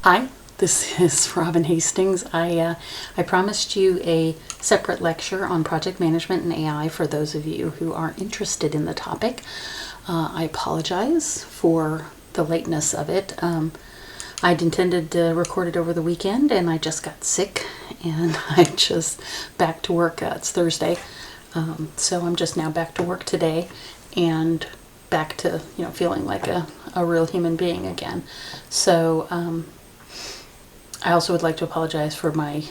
Hi, this is Robin Hastings. I promised you a separate lecture on project management and AI for those of you who are interested in the topic. I apologize for the lateness of it. I'd intended to record it over the weekend and I just got sick and I just back to work. It's Thursday, so I'm just now back to work today and back to feeling like a real human being again. So I also would like to apologize for I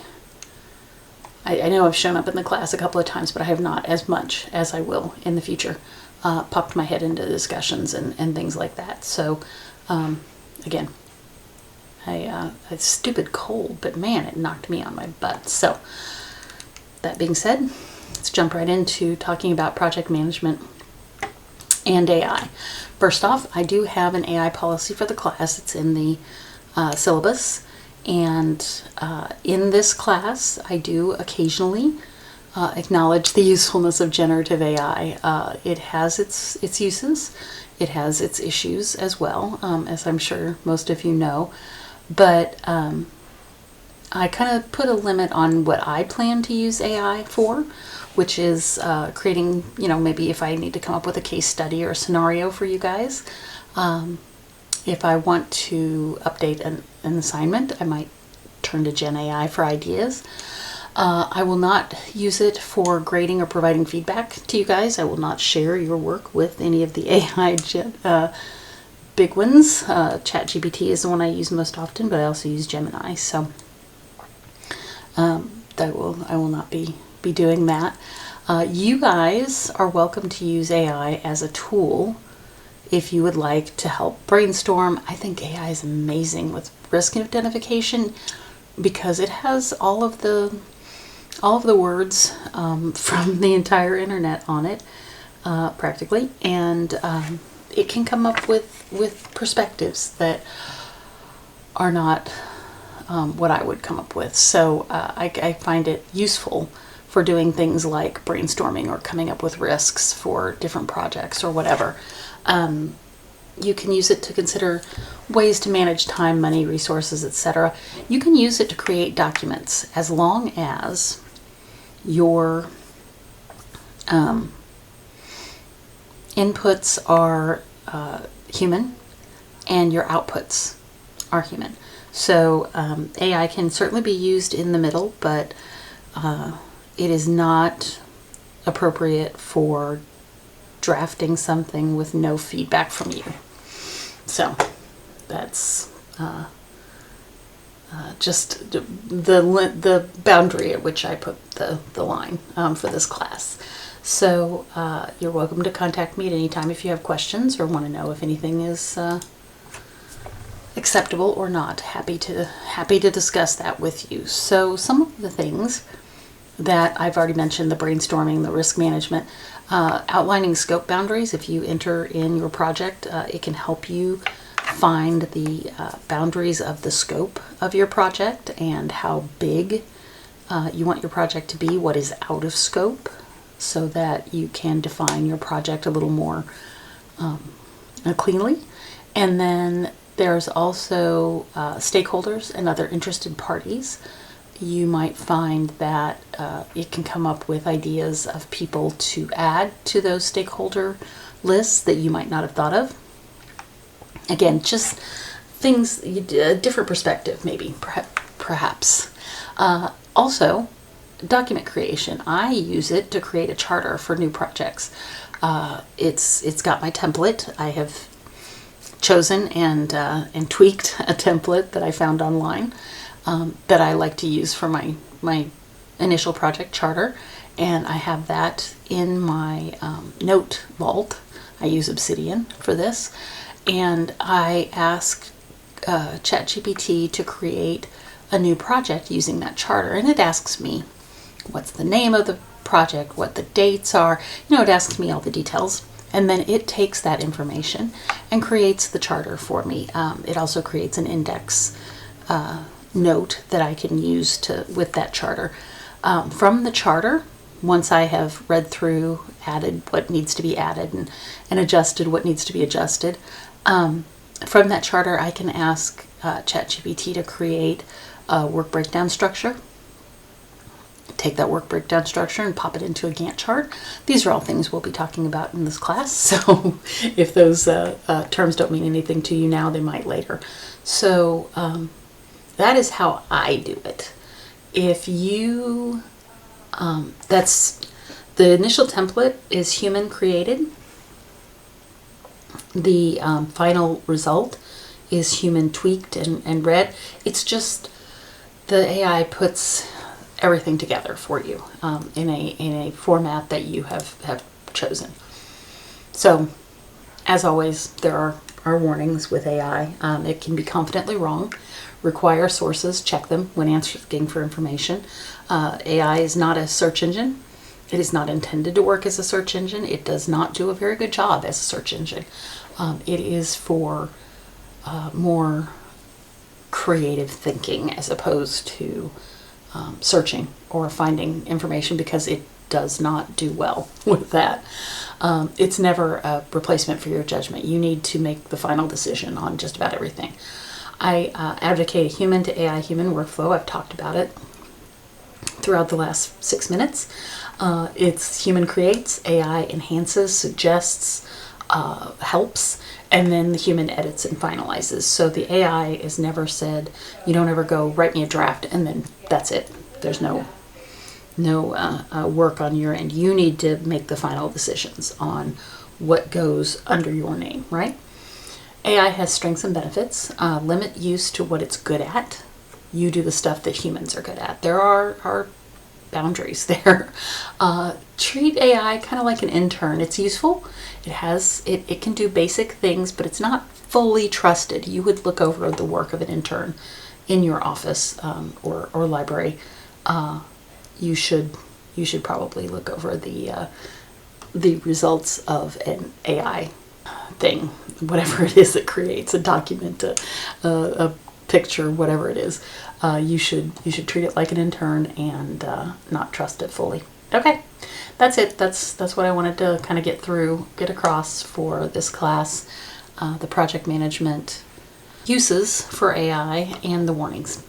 know I've shown up in the class a couple of times, but I have not as much as I will in the future. Popped my head into discussions and things like that. So, again, a stupid cold, but man, it knocked me on my butt. So, that being said, let's jump right into talking about project management and AI. First off, I do have an AI policy for the class. It's in the syllabus. And in this class, I do occasionally acknowledge the usefulness of generative AI. It has its uses, it has its issues as well, as I'm sure most of you know. But I kind of put a limit on what I plan to use AI for, which is creating, maybe if I need to come up with a case study or a scenario for you guys. If I want to update an assignment, I might turn to Gen AI for ideas. I will not use it for grading or providing feedback to you guys. I will not share your work with any of the AI big ones. ChatGPT is the one I use most often, but I also use Gemini. So I will not be doing that. You guys are welcome to use AI as a tool if you would like to help brainstorm. I think AI is amazing with risk identification because it has all of the words from the entire internet on it, practically, and it can come up with perspectives that are not what I would come up with. So I find it useful for doing things like brainstorming or coming up with risks for different projects or whatever. You can use it to consider ways to manage time, money, resources, etc. You can use it to create documents as long as your inputs are human and your outputs are human. So AI can certainly be used in the middle, but it is not appropriate for drafting something with no feedback from you. So that's just the boundary at which I put the line for this class. So you're welcome to contact me at any time if you have questions or want to know if anything is acceptable or not. Happy to discuss that with you. So some of the things that I've already mentioned, the brainstorming, the risk management, outlining scope boundaries. If you enter in your project, it can help you find the boundaries of the scope of your project and how big you want your project to be, what is out of scope, so that you can define your project a little more cleanly. And then there's also stakeholders and other interested parties. You might find that it can come up with ideas of people to add to those stakeholder lists that you might not have thought of. Again, just things, a different perspective maybe, perhaps. Also, document creation. I use it to create a charter for new projects. It's got my template. I have chosen and tweaked a template that I found online that I like to use for my initial project charter, and I have that in my note vault. I use Obsidian for this, and I ask ChatGPT to create a new project using that charter, and it asks me what's the name of the project, what the dates are, it asks me all the details. And then it takes that information and creates the charter for me. It also creates an index note that I can use with that charter. From the charter, once I have read through, added what needs to be added and adjusted what needs to be adjusted, from that charter I can ask ChatGPT to create a work breakdown structure. Take that work breakdown structure and pop it into a Gantt chart. These are all things we'll be talking about in this class, so if those terms don't mean anything to you now, they might later. So that is how I do it. If you, that's the initial template is human created. The final result is human tweaked and read. It's just the AI puts everything together for you in a format that you have chosen. So, as always, there are warnings with AI. It can be confidently wrong. Require sources, check them when asking for information. AI is not a search engine. It is not intended to work as a search engine. It does not do a very good job as a search engine. It is for more creative thinking as opposed to searching or finding information, because it does not do well with that. It's never a replacement for your judgment. You need to make the final decision on just about everything. I advocate a human to AI human workflow. I've talked about it throughout the last 6 minutes. It's human creates, AI enhances, suggests, helps, and then the human edits and finalizes. So the AI is never said, you don't ever go write me a draft and then that's it. There's no work on your end. You need to make the final decisions on what goes under your name, right? AI has strengths and benefits. Limit use to what it's good at. You do the stuff that humans are good at. There are boundaries there. Treat AI kind of like an intern. It's useful. It can do basic things, but it's not fully trusted. You would look over the work of an intern in your office or library. You should probably look over the results of an AI thing, whatever it is it creates, a document, a picture, whatever it is. You should treat it like an intern and not trust it fully. Okay, that's it. That's what I wanted to kind of get across for this class, the project management uses for AI and the warnings.